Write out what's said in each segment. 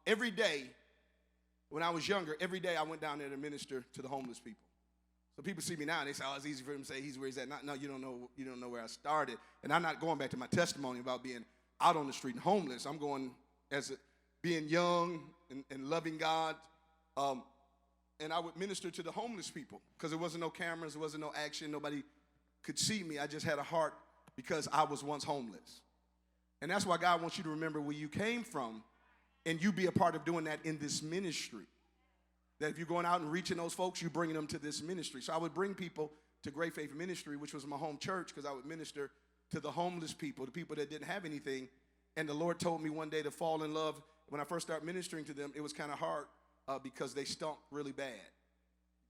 every day, when I was younger, every day I went down there to minister to the homeless people. So people see me now and they say, oh, it's easy for him to say he's where he's at. No, you don't know where I started. And I'm not going back to my testimony about being out on the street and homeless. I'm going being young and loving God. And I would minister to the homeless people because there wasn't no cameras, there wasn't no action, nobody could see me. I just had a heart because I was once homeless. And that's why God wants you to remember where you came from and you be a part of doing that in this ministry. That if you're going out and reaching those folks, you're bringing them to this ministry. So I would bring people to Great Faith Ministry, which was my home church, because I would minister to the homeless people, the people that didn't have anything. And the Lord told me one day to fall in love. When I first started ministering to them, it was kind of hard because they stunk really bad.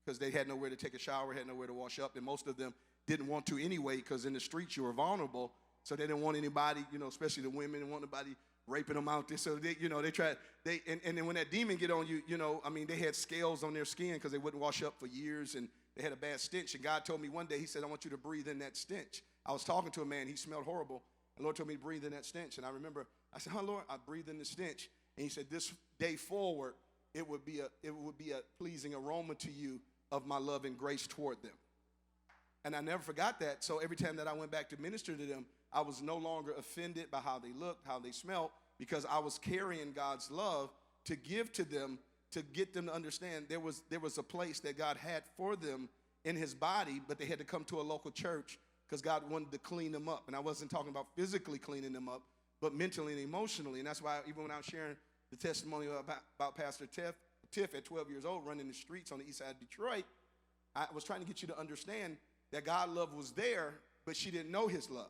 Because they had nowhere to take a shower, had nowhere to wash up, and most of them didn't want to anyway because in the streets you were vulnerable. So they didn't want anybody, especially the women, didn't want anybody raping them out there. So they tried, and then when that demon get on you, they had scales on their skin because they wouldn't wash up for years and they had a bad stench. And God told me one day, he said, I want you to breathe in that stench. I was talking to a man, he smelled horrible. The Lord told me to breathe in that stench. And I remember, I said, Lord, I breathed in the stench. And he said, this day forward, it would be a pleasing aroma to you of my love and grace toward them. And I never forgot that. So every time that I went back to minister to them, I was no longer offended by how they looked, how they smelled, because I was carrying God's love to give to them, to get them to understand there was a place that God had for them in his body, but they had to come to a local church because God wanted to clean them up. And I wasn't talking about physically cleaning them up, but mentally and emotionally. And that's why even when I was sharing the testimony about Pastor Tiff at 12 years old running the streets on the east side of Detroit, I was trying to get you to understand that God's love was there, but she didn't know his love.